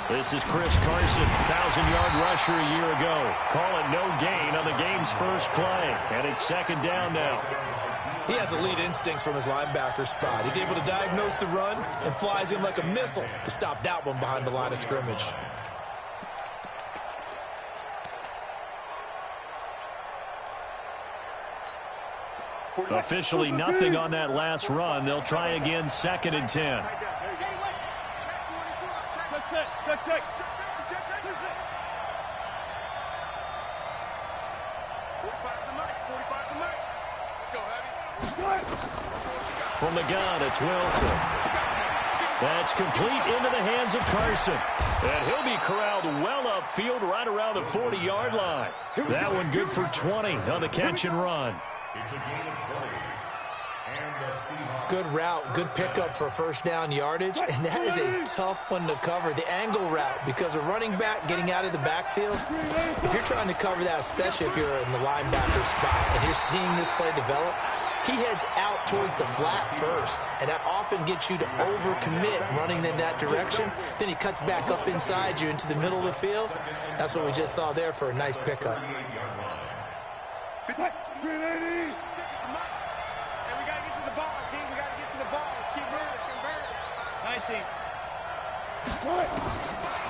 This is Chris Carson, 1,000-yard rusher a year ago. Call it no gain on the game's first play, and it's second down now. He has elite instincts from his linebacker spot. He's able to diagnose the run and flies in like a missile to stop that one behind the line of scrimmage. Officially nothing on that last run. They'll try again, second and 10. From the gun, it's Wilson. That's complete into the hands of Carson. And he'll be corralled well upfield right around the 40-yard line. That one good for 20 on the catch and run. It's a gain of 20. Good route, good pickup for first down yardage, and that is a tough one to cover, the angle route, because a running back getting out of the backfield, if you're trying to cover that, especially if you're in the linebacker spot and you're seeing this play develop, he heads out towards the flat first, and that often gets you to overcommit running in that direction. Then he cuts back up inside you into the middle of the field. That's what we just saw there for a nice pickup.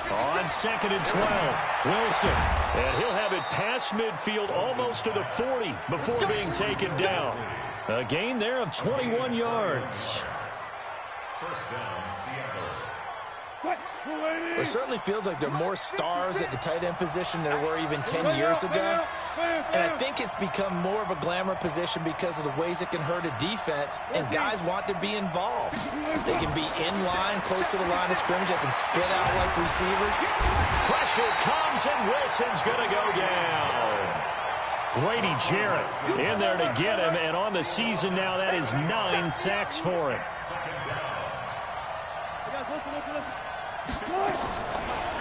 On second and 12, Wilson. And he'll have it past midfield almost to the 40 before being taken down. A gain there of 21 yards. First down, Seattle. It certainly feels like there are more stars at the tight end position than there were even 10 years ago. And I think it's become more of a glamour position because of the ways it can hurt a defense, and guys want to be involved. They can be in line, close to the line of scrimmage. They can split out like receivers. Pressure comes, and Wilson's going to go down. Grady Jarrett in there to get him, and on the season now, that is 9 sacks for him.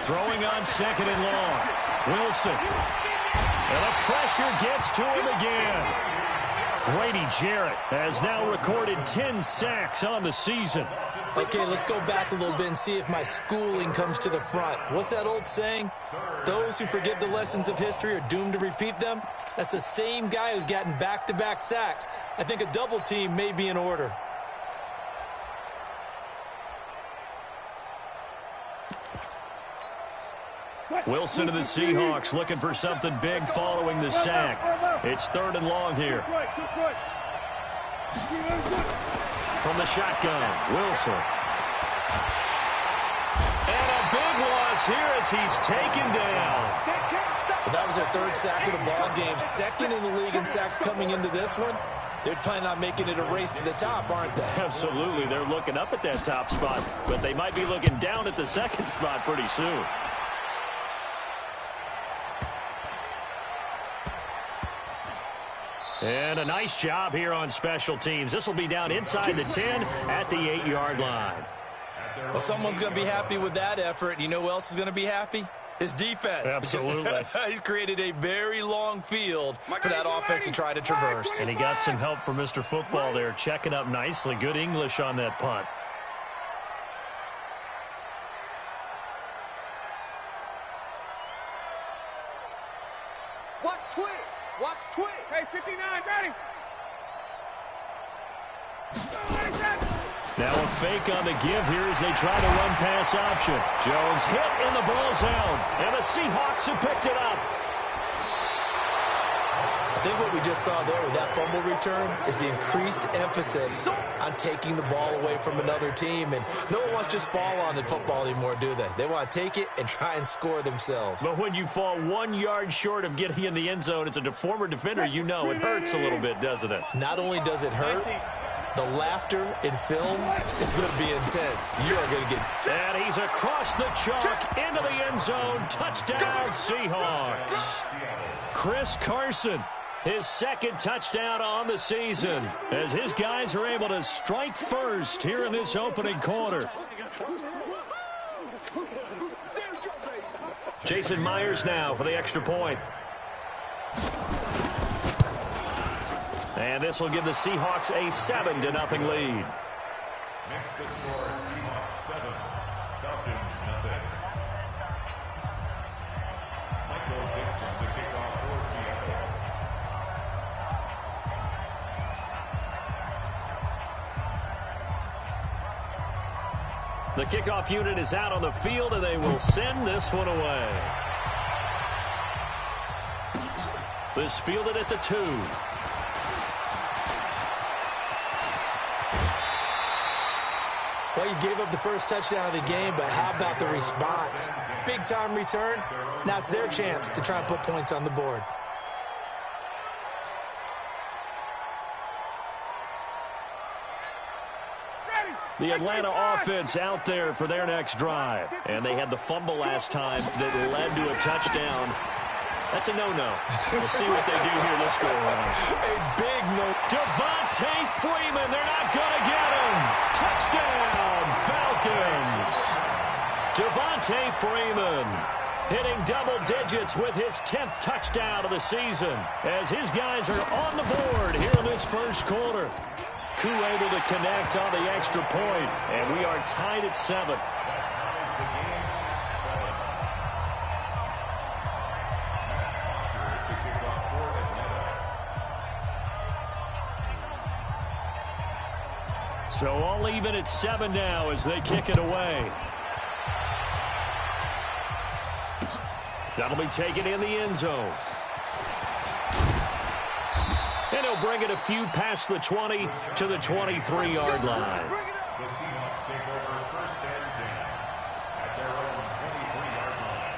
Throwing on second and long. Wilson. And the pressure gets to him again. Grady Jarrett has now recorded 10 sacks on the season. Okay, let's go back a little bit and see if my schooling comes to the front. What's that old saying? Those who forget the lessons of history are doomed to repeat them. That's the same guy who's gotten back-to-back sacks. I think a double team may be in order. Wilson to the Seahawks looking for something big following the sack. It's third and long here. From the shotgun, Wilson. And a big loss here as he's taken down. Well, that was their third sack of the ball game. Second in the league in sacks coming into this one. They're planning on making it a race to the top, aren't they? Absolutely. They're looking up at that top spot, but they might be looking down at the second spot pretty soon. And a nice job here on special teams. This will be down inside the 10 at the 8-yard line. Well, someone's going to be happy with that effort. You know who else is going to be happy? His defense. Absolutely. He's created a very long field for that offense to try to traverse. And he got some help from Mr. Football there, checking up nicely. Good English on that punt. Watch twist. Watch twist. Hey, 59, ready. Now a fake on the give here as they try to run pass option. Jones hit in the ball zone, and the Seahawks have picked it up. I think what we just saw there with that fumble return is the increased emphasis on taking the ball away from another team. And no one wants to just fall on the football anymore, do they? They want to take it and try and score themselves. But when you fall 1 yard short of getting in the end zone as a former defender, you know it hurts a little bit, doesn't it? Not only does it hurt, the laughter in film is going to be intense. You are going to get... And he's across the chalk into the end zone. Touchdown, Seahawks. Chris Carson, his second touchdown on the season, as his guys are able to strike first here in this opening quarter. Jason Myers now for the extra point. And this will give the Seahawks a 7-0 lead. Next to score, Seahawks 7, Falcons 0. Michael Dixon to kick off for Seattle. The kickoff unit is out on the field, and they will send this one away. This fielded at the 2. Well, you gave up the first touchdown of the game, but how about the response? Big-time return. Now it's their chance to try and put points on the board. The Atlanta offense out there for their next drive. And they had the fumble last time that led to a touchdown. That's a no-no. We'll see what they do here this go-around. A big no. Devontae Freeman, they're not going to get him. Touchdown, Falcons. Devontae Freeman hitting double digits with his 10th touchdown of the season as his guys are on the board here in this first quarter. Koo able to connect on the extra point, and we are tied at 7. So all even at 7 now as they kick it away. That'll be taken in the end zone. And he'll bring it a few past the 20 to the 23-yard line. The Seahawks take over 1st and 10 at their own 23-yard line.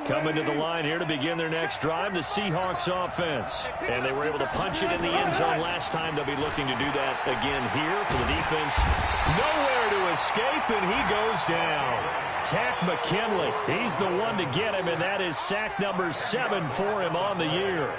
Coming to the line here to begin their next drive, the Seahawks offense. And they were able to punch it in the end zone last time. They'll be looking to do that again here for the defense. Nowhere to escape, and he goes down. Tack McKinley, he's the one to get him, and that is sack number 7 for him on the year.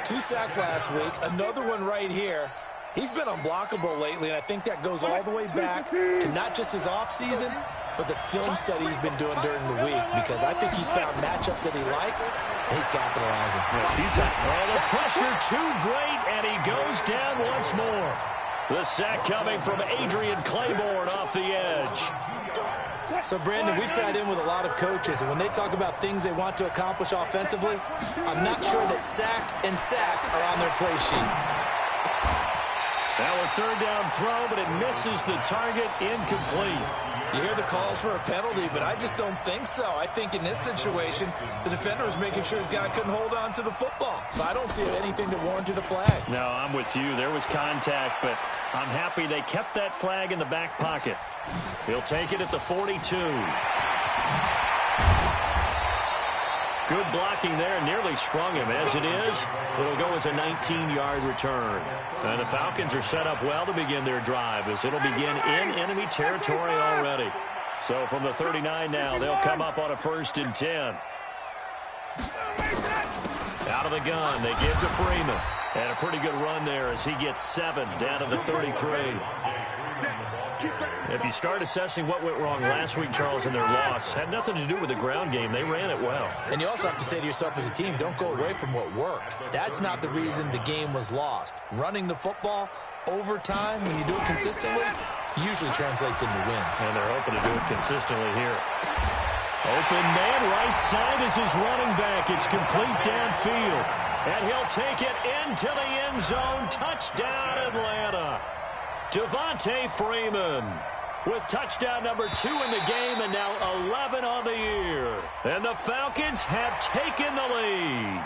2 sacks last week, another one right here. He's been unblockable lately, and I think that goes all the way back to not just his offseason, but the film study he's been doing during the week, because I think he's found matchups that he likes, and he's capitalizing. A few times. Oh, the pressure too great, and he goes down once more. The sack coming from Adrian Claiborne off the edge. So, Brandon, we sat in with a lot of coaches, and when they talk about things they want to accomplish offensively, I'm not sure that sack and sack are on their play sheet. Now a 3rd down throw, but it misses the target, incomplete. You hear the calls for a penalty, but I just don't think so. I think in this situation, the defender was making sure his guy couldn't hold on to the football. So I don't see anything that warranted a flag. No, I'm with you. There was contact, but I'm happy they kept that flag in the back pocket. He'll take it at the 42. Good blocking there, nearly sprung him. As it is, it'll go as a 19-yard return. And the Falcons are set up well to begin their drive as it'll begin in enemy territory already. So from the 39 now, they'll come up on a 1st and 10. Out of the gun, they give to Freeman. And a pretty good run there as he gets 7 down to the 33. If you start assessing what went wrong last week, Charles, in their loss, had nothing to do with the ground game. They ran it well. And you also have to say to yourself as a team, don't go away from what worked. That's not the reason the game was lost. Running the football over time, when you do it consistently, usually translates into wins. And they're hoping to do it consistently here. Open man, right side is his running back. It's complete downfield. And he'll take it into the end zone. Touchdown, Atlanta. Devontae Freeman with touchdown number 2 in the game and now 11 on the year. And the Falcons have taken the lead.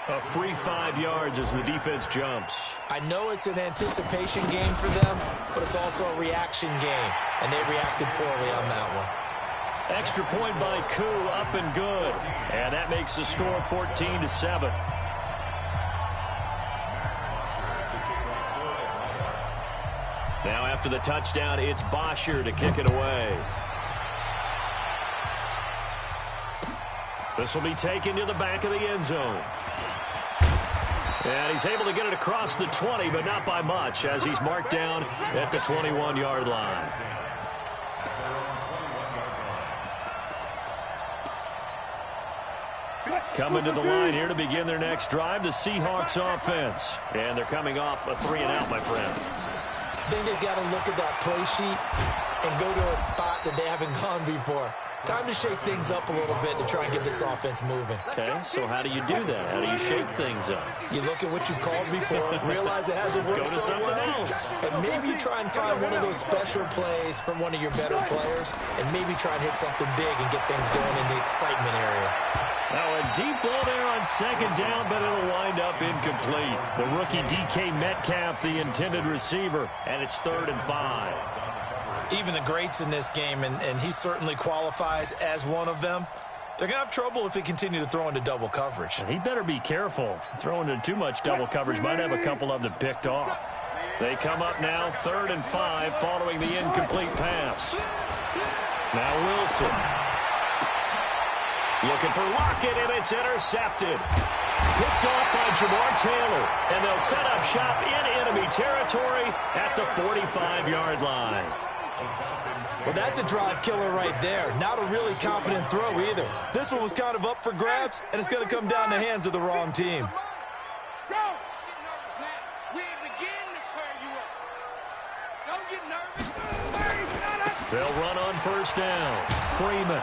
A free 5 yards as the defense jumps. I know it's an anticipation game for them, but it's also a reaction game, and they reacted poorly on that one. Extra point by Koo, up and good. And that makes the score 14-7. Now after the touchdown, it's Bosher to kick it away. This will be taken to the back of the end zone. And he's able to get it across the 20, but not by much, as he's marked down at the 21-yard line. Coming to the line here to begin their next drive, the Seahawks offense. And they're coming off a 3-and-out, my friend. I think they've got to look at that play sheet and go to a spot that they haven't gone before. Time to shake things up a little bit to try and get this offense moving. Okay, so how do you do that? How do you shake things up? You look at what you've called before, realize it hasn't worked Go to so something well, else. and maybe you try and find one of those special plays from one of your better players, and maybe try and hit something big and get things going in the excitement area. Now a deep ball there on second down, but it'll wind up incomplete. The rookie DK Metcalf, the intended receiver, and it's 3rd and 5. Even the greats in this game, and he certainly qualifies as one of them, they're going to have trouble if they continue to throw into double coverage. And he better be careful. Throwing into too much double coverage might have a couple of them picked off. They come up now 3rd and 5 following the incomplete pass. Now Wilson. Looking for Lockett, and it's intercepted. Picked off by Jamar Taylor, and they'll set up shop in enemy territory at the 45-yard line. Well, that's a drive killer right there. Not a really confident throw either. This one was kind of up for grabs, and it's going to come down the hands of the wrong team. Go! We begin to tear you up. Don't get nervous. They'll run on 1st down. Freeman.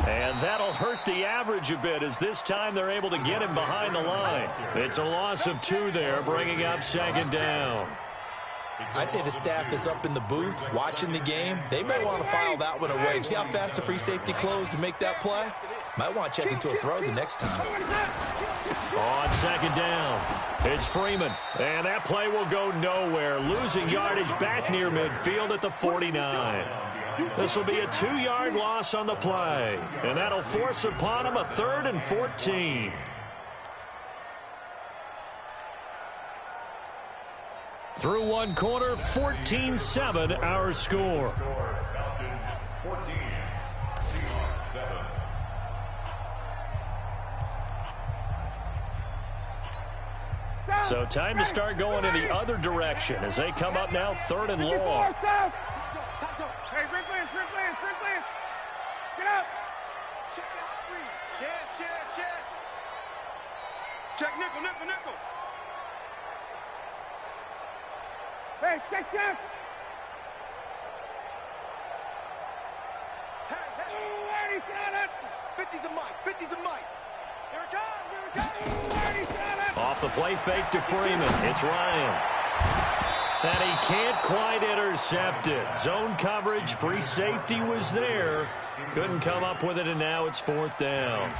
And that'll hurt the average a bit as this time they're able to get him behind the line. It's a loss of 2 there, bringing up 2nd down. I'd say the staff that's up in the booth watching the game, they may want to file that one away. See how fast the free safety closed to make that play? Might want to check into a throw the next time. On 2nd down, it's Freeman. And that play will go nowhere, losing yardage back near midfield at the 49. This will be a 2-yard loss on the play, and that'll force upon him a 3rd and 14. Through one quarter, 14-7 our score. Falcons 14, Seahawks 7. So time to start going in the other direction as they come up now 3rd and long. Hey, Rick Lance. Get up. Check out three. Check. Check nickel. Hey, check. Hey. 50's the mic. Here it comes. Off the play fake to Freeman. It's Ryan. And he can't quite intercept it. Zone coverage, free safety was there. Couldn't come up with it, and now it's 4th down.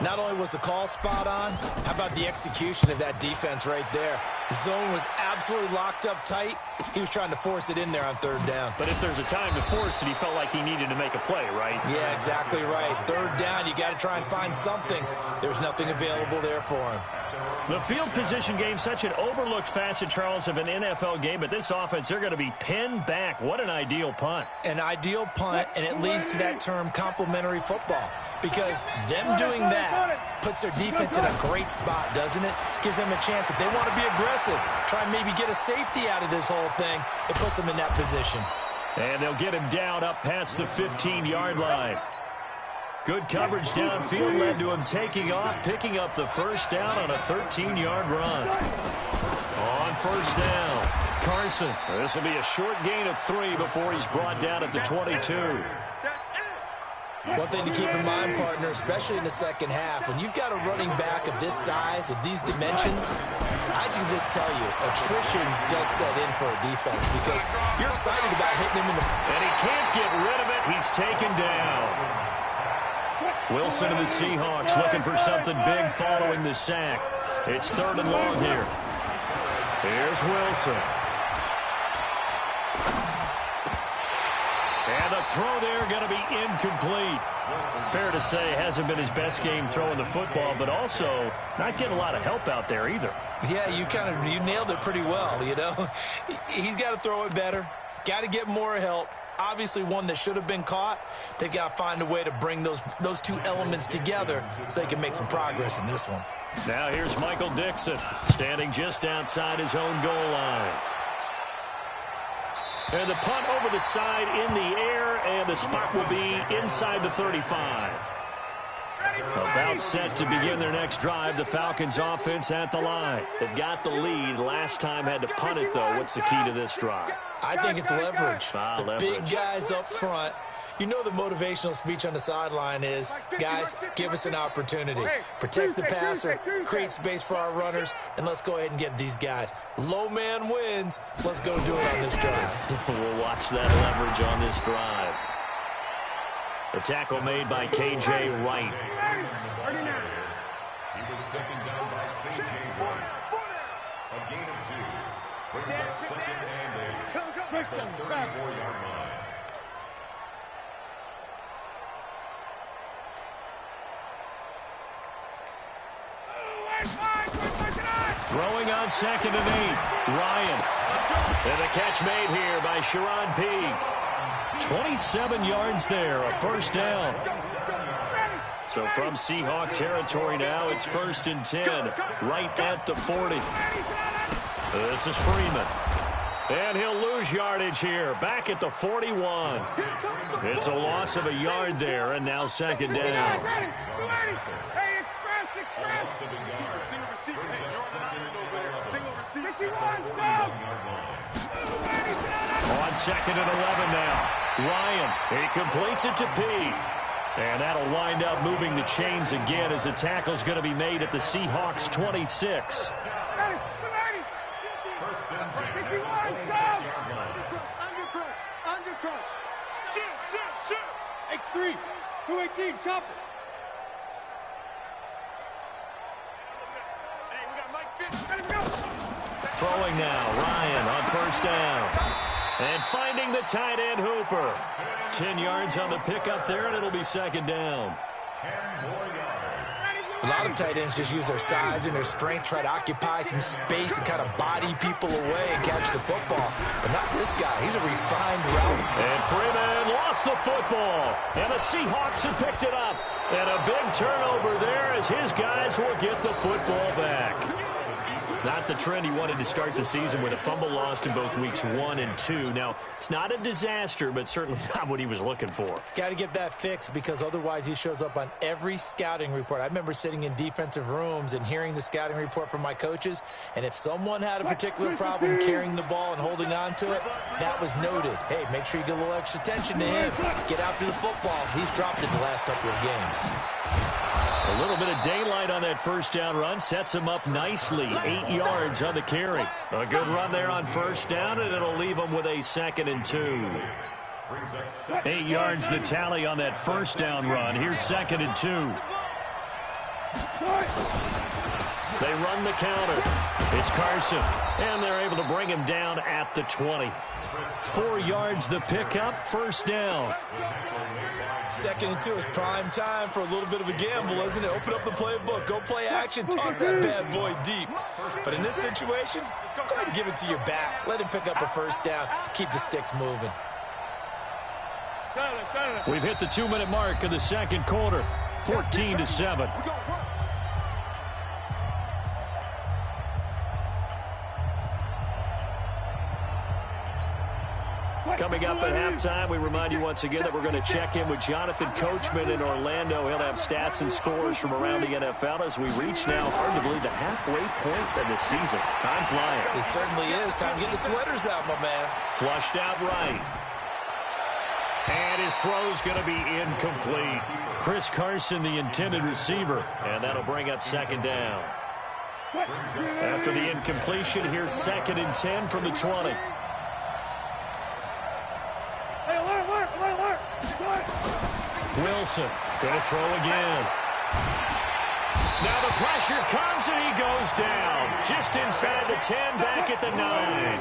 Not only was the call spot on, how about the execution of that defense right there? The zone was absolutely locked up tight. He was trying to force it in there on 3rd down. But if there's a time to force it, he felt like he needed to make a play, right? Yeah, exactly right. 3rd down, you got to try and find something. There's nothing available there for him. The field position game, such an overlooked facet, Charles, of an NFL game, but this offense, they're going to be pinned back. What an ideal punt. An ideal punt, and it leads to that term complementary football, because them doing that puts their defense in a great spot, doesn't it? Gives them a chance. If they want to be aggressive, try and maybe get a safety out of this whole thing, it puts them in that position. And they'll get him down up past the 15-yard line. Good coverage downfield led to him taking off, picking up the 1st down on a 13-yard run. On 1st down, Carson. This will be a short gain of 3 before he's brought down at the 22. One thing to keep in mind, partner, especially in the second half, when you've got a running back of this size, of these dimensions, I can just tell you, attrition does set in for a defense because you're excited about hitting him in the... And he can't get rid of it. He's taken down. Wilson and the Seahawks looking for something big following the sack. It's 3rd and long here. Here's Wilson. And the throw there going to be incomplete. Fair to say, hasn't been his best game throwing the football, but also not getting a lot of help out there either. Yeah, you nailed it pretty well, you know. He's got to throw it better. Got to get more help. Obviously one that should have been caught. They've got to find a way to bring those two elements together so they can make some progress in this one. Now here's Michael Dixon standing just outside his own goal line. And the punt over the side in the air, and the spot will be inside the 35. About set to begin their next drive, the Falcons offense at the line. They've got the lead. Last time had to punt it, though. What's the key to this drive? I think it's leverage. Leverage. Big guys up front. You know the motivational speech on the sideline is, guys, give us an opportunity. Protect the passer, create space for our runners, and let's go ahead and get these guys. Low man wins. Let's go do it on this drive. We'll watch that leverage on this drive. The tackle made by K.J. Wright. He was taken down by K.J. Wright. A gain of 2. Brings up 2nd and 8. At the 34-yard line. Throwing on 2nd and 8. Ryan. And the catch made here by Sharon Peak. 27 yards there, a first down. So from Seahawk territory now, it's 1st and 10, right at the 40. This is Freeman. And he'll lose yardage here, back at the 41. It's a loss of a yard there, and now 2nd down. On 2nd and 11 now. Ryan, he completes it to Peak. And that'll wind up moving the chains again as the tackle's going to be made at the Seahawks 26. X3, 218, chopper. Throwing now, Ryan on 1st down. And finding the tight end Hooper. 10 yards on the pickup there, and it'll be 2nd down. 10 more yards. A lot of tight ends just use their size and their strength, try to occupy some space and kind of body people away and catch the football. But not this guy. He's a refined route. And Freeman lost the football. And the Seahawks have picked it up. And a big turnover there as his guys will get the football back. Not the trend he wanted to start the season with, a fumble lost in both weeks 1 and 2. Now, it's not a disaster, but certainly not what he was looking for. Got to get that fixed because otherwise he shows up on every scouting report. I remember sitting in defensive rooms and hearing the scouting report from my coaches, and if someone had a particular problem carrying the ball and holding on to it, that was noted. Hey, make sure you get a little extra attention to him. Get after the football. He's dropped it the last couple of games. A little bit of daylight on that 1st down run sets him up nicely. 8 yards on the carry. A good run there on 1st down, and it'll leave him with a 2nd and 2. 8 yards the tally on that 1st down run. Here's 2nd and 2. They run the counter. It's Carson, and they're able to bring him down at the 20. 4 yards the pickup, 1st down. 2nd and 2 is prime time for a little bit of a gamble, isn't it? Open up the playbook, go play action, toss that bad boy deep. But in this situation, go ahead and give it to your back. Let him pick up a 1st down. Keep the sticks moving. We've hit the 2-minute mark of the 2nd quarter. 14-7. Coming up at halftime, we remind you once again that we're going to check in with Jonathan Coachman in Orlando. He'll have stats and scores from around the NFL as we reach now, hard to believe, the halfway point of the season. Time flying. It certainly is. Time to get the sweaters out, my man. Flushed out right. And his throw's going to be incomplete. Chris Carson, the intended receiver, and that'll bring up 2nd down. After the incompletion, here's 2nd and 10 from the 20. Wilson going to throw again. Now the pressure comes and he goes down. Just inside the 10, back at the 9.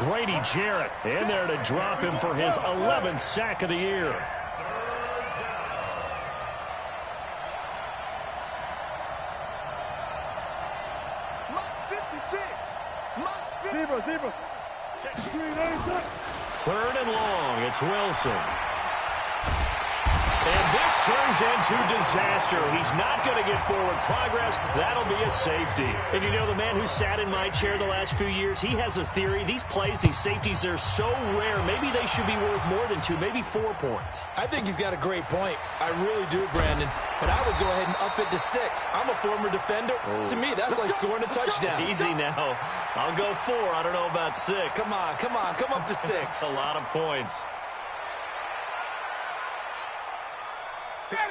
Grady Jarrett in there to drop him for his 11th sack of the year. Zebra. 3rd and long. It's Wilson. And this turns into disaster. He's not going to get forward progress. That'll be a safety. And you know, the man who sat in my chair the last few years, he has a theory. These plays, these safeties, they're so rare. Maybe they should be worth more than 2, maybe 4 points. I think he's got a great point. I really do, Brandon. But I would go ahead and up it to 6. I'm a former defender. Oh. To me, that's like scoring a touchdown. Easy now. I'll go 4. I don't know about 6. Come on. Come up to 6. A lot of points.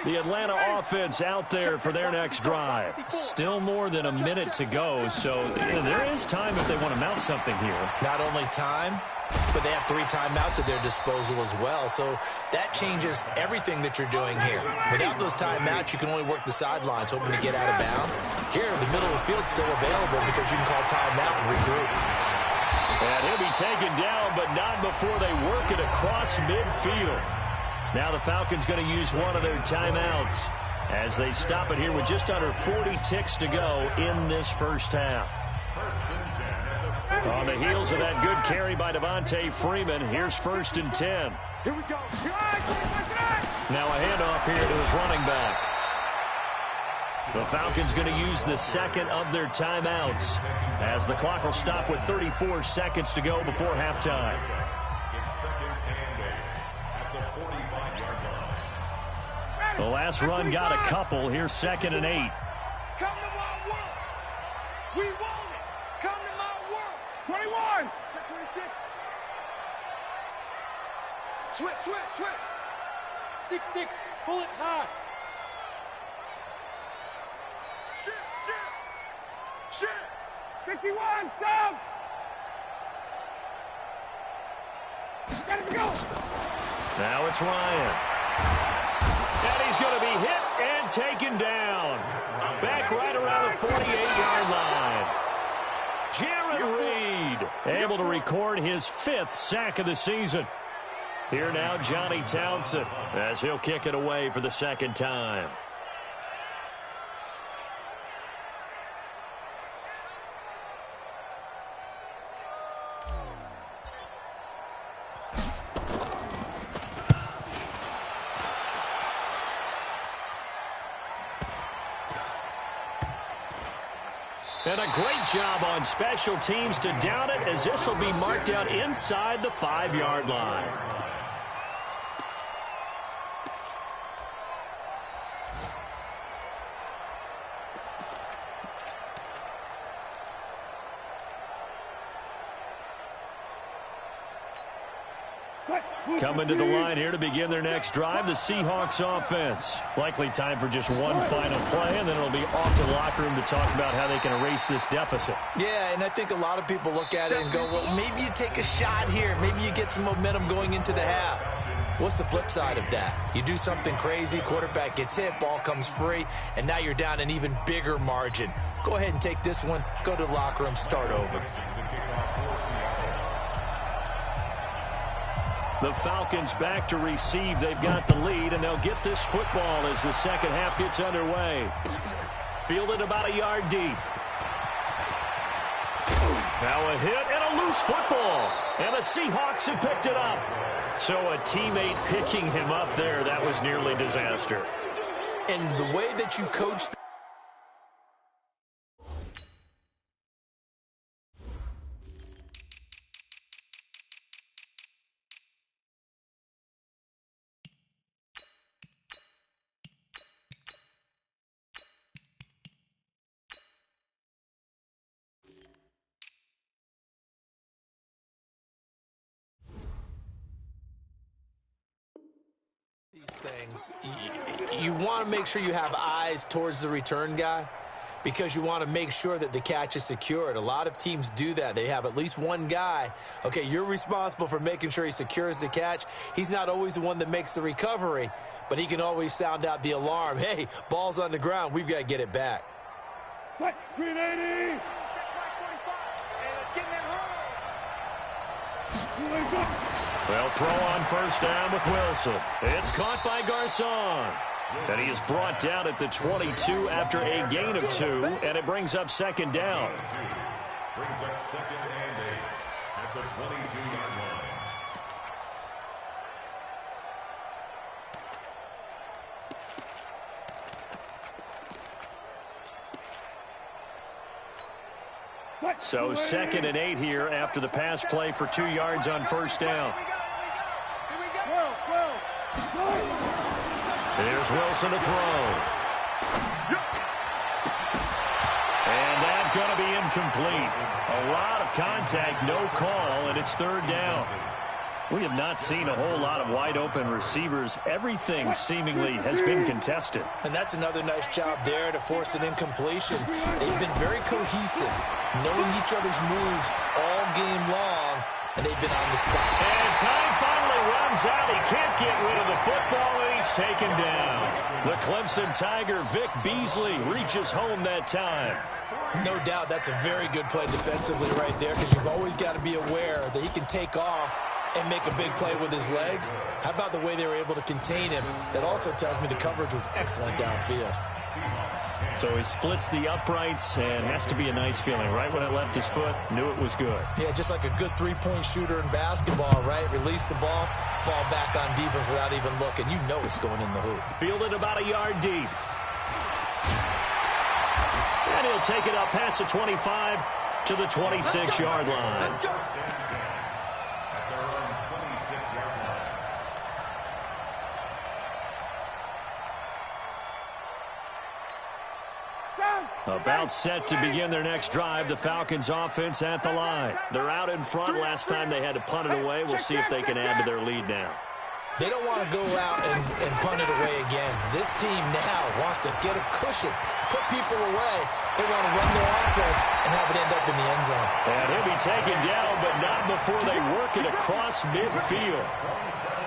The Atlanta offense out there for their next drive. Still more than a minute to go, so there is time if they want to mount something here. Not only time, but they have 3 timeouts at their disposal as well, so that changes everything that you're doing here. Without those timeouts, you can only work the sidelines, hoping to get out of bounds. Here, the middle of the field's still available because you can call timeout and regroup. And he'll be taken down, but not before they work it across midfield. Now the Falcons going to use one of their timeouts as they stop it here with just under 40 ticks to go in this first half. On the heels of that good carry by Devontae Freeman, here's 1st and 10. Here we go. Now a handoff here to his running back. The Falcons going to use the second of their timeouts as the clock will stop with 34 seconds to go before halftime. The last run got a couple. Here's 2nd and 8. Come to my world. We want it. Come to my world. 21. 26. Switch. 6-6. Pull it high. Shit. 51. Sub. Gotta go. Now it's Ryan. And he's going to be hit and taken down. Back right around the 48-yard line. Jaron Reed able to record his 5th sack of the season. Here now, Johnny Townsend, as he'll kick it away for the 2nd time. And a great job on special teams to down it, as this will be marked out inside the 5-yard line. Coming to the line here to begin their next drive, the Seahawks offense. Likely time for just one final play, and then it'll be off to the locker room to talk about how they can erase this deficit. Yeah, and I think a lot of people look at it and go, well, maybe you take a shot here. Maybe you get some momentum going into the half. What's the flip side of that? You do something crazy, quarterback gets hit, ball comes free, and now you're down an even bigger margin. Go ahead and take this one, go to the locker room, start over. The Falcons back to receive. They've got the lead, and they'll get this football as the second half gets underway. Fielded about a yard deep. Now a hit and a loose football. And the Seahawks have picked it up. So a teammate picking him up there, that was nearly disaster. And the way that you coach things, you want to make sure you have eyes towards the return guy because you want to make sure that the catch is secured. A lot of teams do that. They have at least one guy. Okay, you're responsible for making sure he secures the catch. He's not always the one that makes the recovery, but he can always sound out the alarm. Hey, ball's on the ground. We've got to get it back. Green 80. Well, throw on first down with Wilson. It's caught by Garcon. And he is brought down at the 22 after a gain of 2, and it brings up second down. Brings up 2nd and 8 at the 22-yard line. So 2nd and 8 here after the pass play for 2 yards on first down. Here's Wilson to throw. And that's going to be incomplete. A lot of contact, no call, and it's 3rd down. We have not seen a whole lot of wide-open receivers. Everything seemingly has been contested. And that's another nice job there to force an incompletion. They've been very cohesive, knowing each other's moves all game long, and they've been on the spot. And time finally runs out. He can't get rid of the football, and he's taken down. The Clemson Tiger, Vic Beasley, reaches home that time. No doubt that's a very good play defensively right there, because you've always got to be aware that he can take off and make a big play with his legs. How about the way they were able to contain him? That also tells me the coverage was excellent downfield. So he splits the uprights, and has to be a nice feeling. Right when it left his foot, knew it was good. Yeah, just like a good three-point shooter in basketball, right? Release the ball, fall back on defense without even looking. You know it's going in the hoop. Fielded about a yard deep. And he'll take it up past the 25 to the 26-yard line. About set to begin their next drive, the Falcons offense at the line. They're out in front. Last time they had to punt it away. We'll see if they can add to their lead now. They don't want to go out and punt it away again. This team now wants to get a cushion, put people away. They want to run their offense and have it end up in the end zone. And he'll be taken down, but not before they work it across midfield.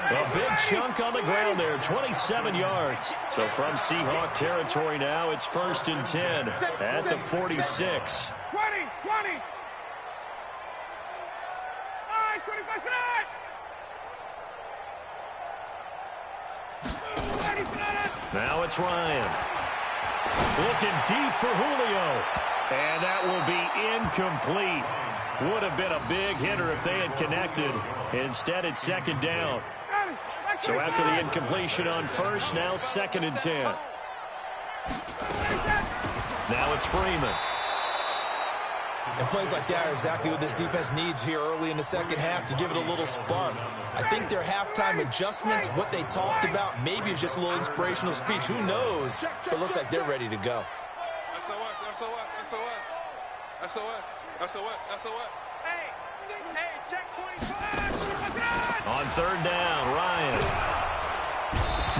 A big chunk on the ground there, 27 yards. So from Seahawk territory now, it's 1st and 10 at the 46. 20. All right, 25 tonight. Now it's Ryan. Looking deep for Julio. And that will be incomplete. Would have been a big hitter if they had connected. Instead, it's 2nd down. So after the incompletion on first, now 2nd and 10. Now it's Freeman. And plays like that are exactly what this defense needs here early in the second half to give it a little spark. I think their halftime adjustments, what they talked about, maybe it's just a little inspirational speech. Who knows? But it looks like they're ready to go. SOS. Hey, check 25. On 3rd down, Ryan.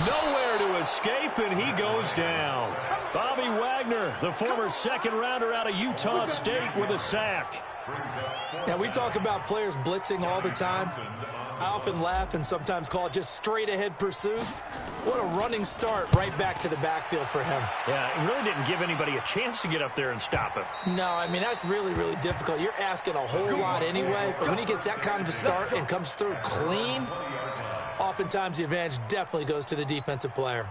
Nowhere to escape, and he goes down. Bobby Wagner, the former 2nd-rounder out of Utah State, with a sack. Now, we talk about players blitzing all the time. I often laugh and sometimes call it just straight-ahead pursuit. What a running start right back to the backfield for him. Yeah, it really didn't give anybody a chance to get up there and stop him. No, I mean, that's really, really difficult. You're asking a whole lot anyway, but when he gets that kind of a start and comes through clean, oftentimes the advantage definitely goes to the defensive player.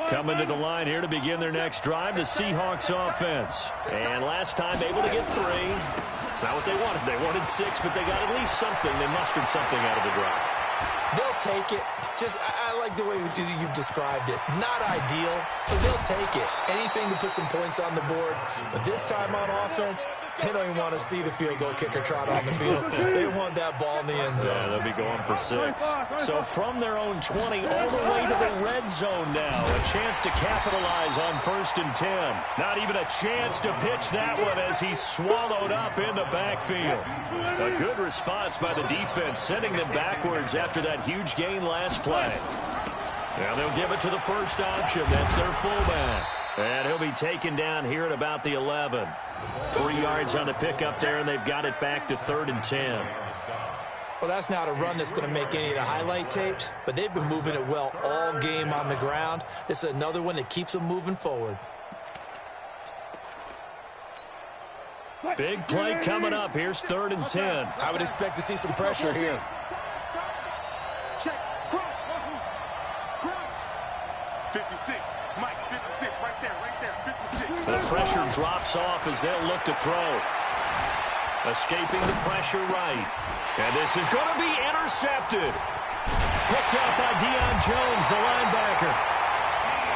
Coming to the line here to begin their next drive, the Seahawks offense. And last time able to get 3. It's not what they wanted. They wanted 6, but they got at least something. They mustered something out of the drive. They'll take it. Just, I like the way you've described it. Not ideal, but they'll take it. Anything to put some points on the board. But this time on offense, they don't even want to see the field goal kicker trot on the field. They want that ball in the end zone. Yeah, they'll be going for 6. So from their own 20 all the way to the red zone now. A chance to capitalize on 1st and 10. Not even a chance to pitch that one as he's swallowed up in the backfield. A good response by the defense, sending them backwards after that huge gain last play. Now they'll give it to the first option. That's their fullback. And he'll be taken down here at about the 11. 3 yards on the pickup there, and they've got it back to 3rd and 10. Well, that's not a run that's going to make any of the highlight tapes, but they've been moving it well all game on the ground. This is another one that keeps them moving forward. Big play coming up. Here's 3rd and 10. I would expect to see some pressure here. Check. Cross. 56. Mike, 56. Right there. 56. The pressure drops off as they'll look to throw. Escaping the pressure right. And this is going to be intercepted. Picked up by Deion Jones, the linebacker.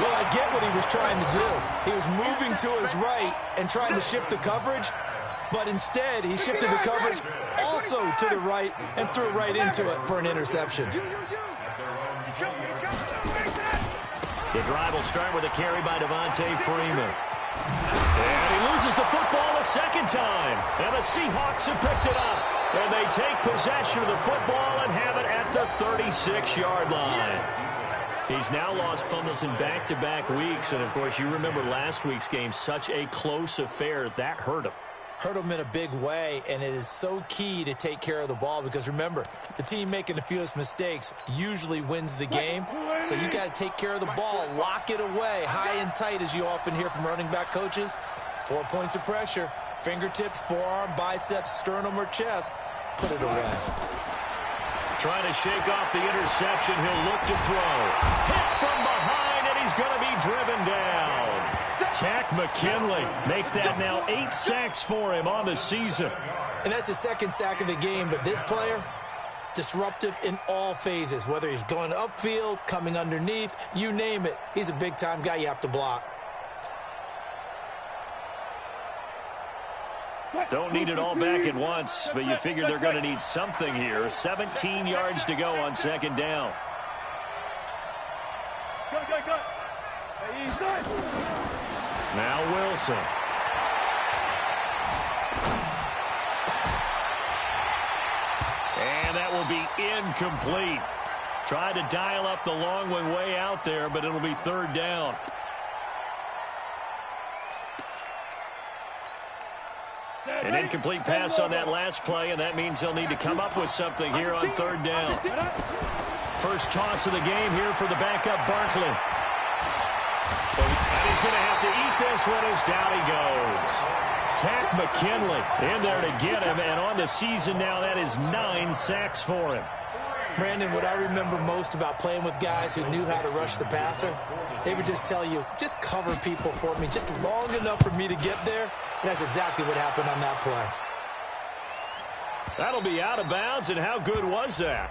Well, I get what he was trying to do. He was moving to his right and trying to shift the coverage, but instead he shifted the coverage also to the right and threw right into it for an interception. The drive will start with a carry by Devontae Freeman. And he loses the football a second time. And the Seahawks have picked it up. And they take possession of the football and have it at the 36-yard line. He's now lost fumbles in back-to-back weeks. And, of course, you remember last week's game, such a close affair. That hurt him. Hurt him in a big way, and it is so key to take care of the ball because, remember, the team making the fewest mistakes usually wins the game. So you got to take care of the ball, lock it away, high and tight, as you often hear from running back coaches. 4 points of pressure, fingertips, forearm, biceps, sternum, or chest. Put it away. Trying to shake off the interception. He'll look to throw. Hit from behind, and he's going to be driven down. Tack McKinley make that now 8 sacks for him on the season. And that's his second sack of the game, but this player, disruptive in all phases, whether he's going upfield, coming underneath, you name it. He's a big-time guy you have to block. Don't need it all back at once, but you figure they're going to need something here. 17 yards to go on second down. Good. He's good. Now Wilson. And that will be incomplete. Tried to dial up the long one way out there, but it'll be third down. An incomplete pass on that last play, and that means they'll need to come up with something here on third down. First toss of the game here for the backup Barkley. And he's going to have to eat this one as down he goes. Tack McKinley in there to get him, and on the season now, that is 9 sacks for him. Brandon, what I remember most about playing with guys who knew how to rush the passer, they would just tell you, just cover people for me, just long enough for me to get there. And that's exactly what happened on that play. That'll be out of bounds, and how good was that?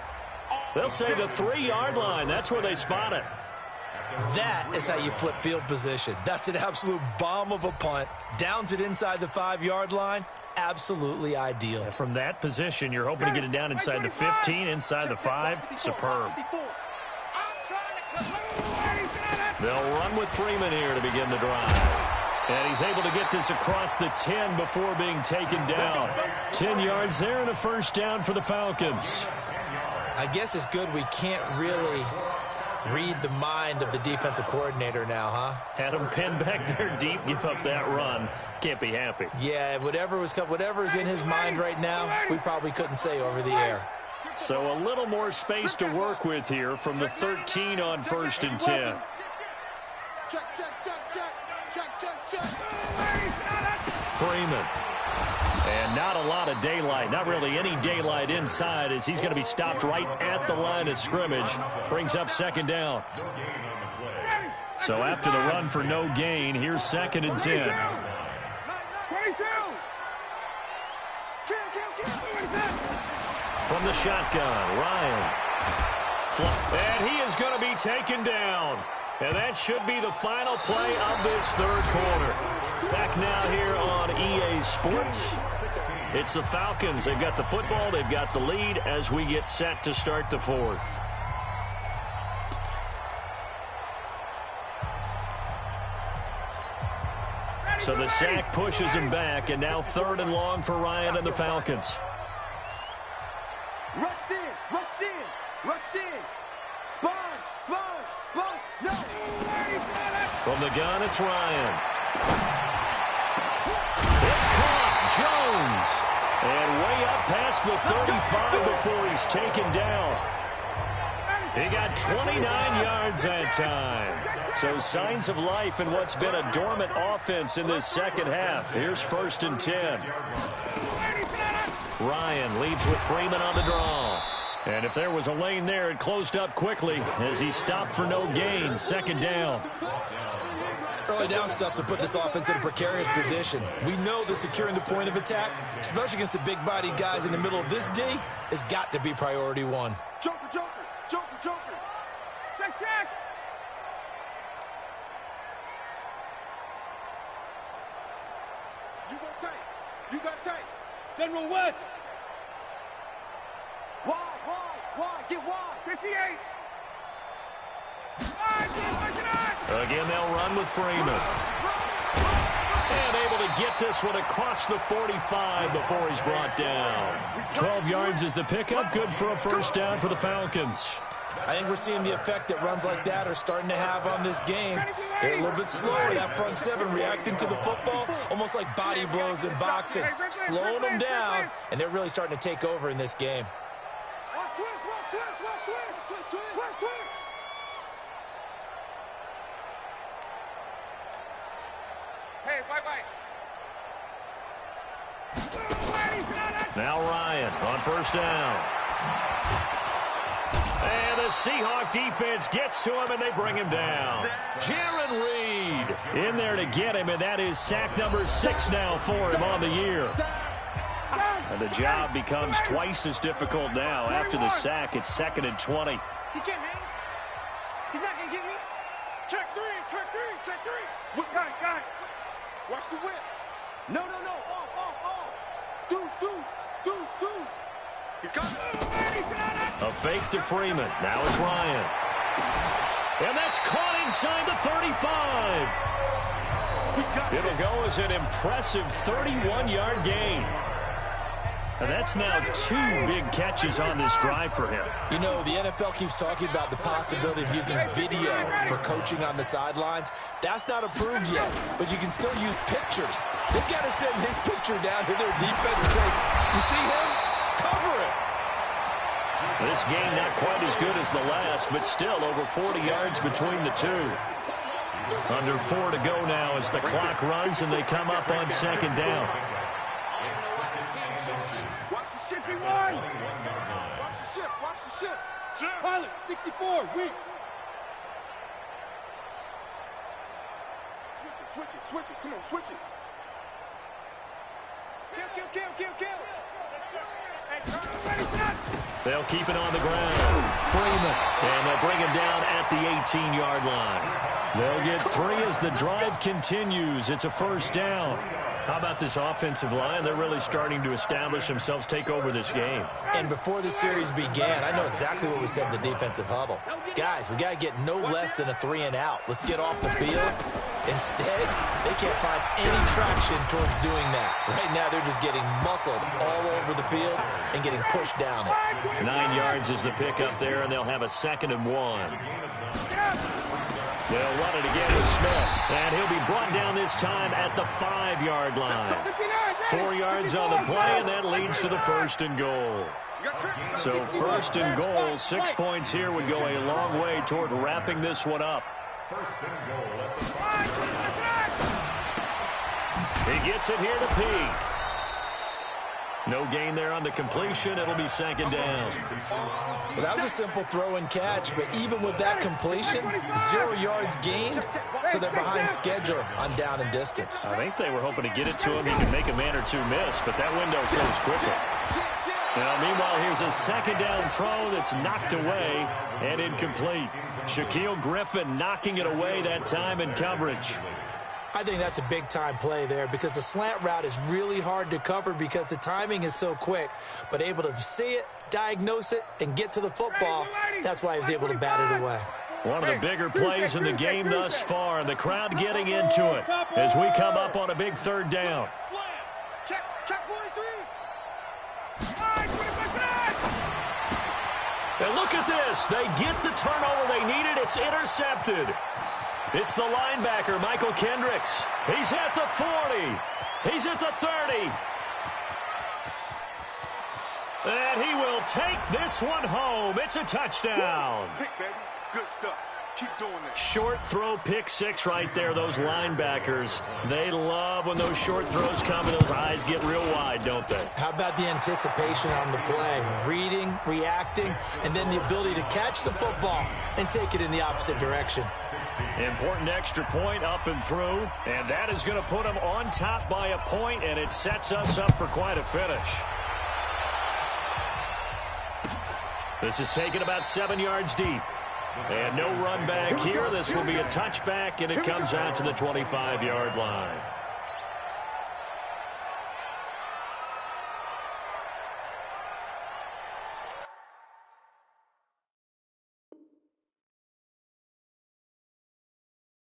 They'll say the 3-yard line. That's where they spot it. That is how you flip field position. That's an absolute bomb of a punt. Downs it inside the 5-yard line. Absolutely ideal. From that position, you're hoping to get it down inside the 15, inside the 5. Superb. They'll run with Freeman here to begin the drive. And he's able to get this across the 10 before being taken down. 10 yards there and a first down for the Falcons. I guess it's good we can't really read the mind of the defensive coordinator now, huh? Had him pinned back there deep, give up that run. Can't be happy. Yeah, whatever's in his mind right now, we probably couldn't say over the air. So a little more space to work with here from the 13 on 1st and 10. Freeman. And not a lot of daylight, not really any daylight inside as he's going to be stopped right at the line of scrimmage. Brings up second down. So after the run for no gain, here's 2nd and 10. From the shotgun, Ryan. And he is going to be taken down. And that should be the final play of this third quarter. Back now here on EA Sports. It's the Falcons. They've got the football. They've got the lead as we get set to start the fourth. So the sack pushes him back, and now 3rd and long for Ryan and the Falcons. Rush in. Sponge. No. From the gun, it's Ryan. It's caught. Jones. And way up past the 35 before he's taken down. He got 29 yards that time. So signs of life in what's been a dormant offense in this second half. Here's 1st and 10. Ryan leads with Freeman on the draw. And if there was a lane there, it closed up quickly as he stopped for no gain. 2nd down. Early down stuff to put this offense in a precarious position. We know that securing the point of attack, especially against the big-bodied guys in the middle of this D, has got to be priority 1. Joker. Check. You go tight. You got tight. General West. Wide. Get wide. 58. Again, they'll run with Freeman. And able to get this one across the 45 before he's brought down. 12 yards is the pickup. Good for a first down for the Falcons. I think we're seeing the effect that runs like that are starting to have on this game. They're a little bit slower, that front seven, reacting to the football, almost like body blows in boxing, slowing them down, and they're really starting to take over in this game. Hey, bye-bye. Now Ryan on first down. And the Seahawk defense gets to him, and they bring him down. Jaron Reed in there to get him, and that is sack number 6 now for him on the year. And the job becomes twice as difficult now. After the sack, it's 2nd and 20. He can't hang. He's not going to get me. Check three. Got it. Watch the whip. No. Off. Deuce. He's got it. A fake to Freeman. Now it's Ryan. And that's caught inside the 35. It'll go as an impressive 31-yard gain. And that's now 2 big catches on this drive for him. You know, the NFL keeps talking about the possibility of using video for coaching on the sidelines. That's not approved yet, but you can still use pictures. They've got to send his picture down to their defense and say, you see him? Cover it. This game not quite as good as the last, but still over 40 yards between the two. Under 4 to go now as the clock runs and they come up on 2nd down. Watch the ship, B1. Watch the ship. Pilot, 64, weak. Switch it. Come on, switch it. Kill. They'll keep it on the ground. Freeman. And they'll bring him down at the 18-yard line. They'll get 3 as the drive continues. It's a first down. How about this offensive line? They're really starting to establish themselves, take over this game. And before the series began, I know exactly what we said in the defensive huddle. Guys, we got to get no less than a 3 and out. Let's get off the field. Instead, they can't find any traction towards doing that. Right now, they're just getting muscled all over the field and getting pushed down it. 9 yards is the pickup there, and they'll have a 2nd and 1. They'll run it again with Smith, and he'll be brought down this time at the 5-yard line. 4 yards on the play, and that leads to the 1st and goal. So 1st and goal, 6 points here would go a long way toward wrapping this one up. He gets it here to P. No gain there on the completion. It'll be 2nd down. Well, that was a simple throw and catch, but even with that completion, 0 yards gained, so they're behind schedule on down and distance. I think they were hoping to get it to him. He can make a man or 2 miss, but that window closed quickly. Now, meanwhile, here's a 2nd down throw that's knocked away and incomplete. Shaquille Griffin knocking it away that time in coverage. I think that's a big-time play there because the slant route is really hard to cover because the timing is so quick. But able to see it, diagnose it, and get to the football, that's why he was able to bat it away. One of the bigger plays in the game thus far, and the crowd getting into it as we come up on a big 3rd down. Check 43. And look at this. They get the turnover they needed. It's intercepted. It's the linebacker, Michael Kendricks. He's at the 40. He's at the 30. And he will take this one home. It's a touchdown. Pick, baby. Good stuff. Keep doing that. Short throw, pick 6 right there. Those linebackers, they love when those short throws come and those eyes get real wide, don't they? How about the anticipation on the play? Reading, reacting, and then the ability to catch the football and take it in the opposite direction. Important extra point up and through, and that is going to put them on top by a point, and it sets us up for quite a finish. This is taken about 7 yards deep. And no run back here. This will be a touchback, and it comes out to the 25-yard line.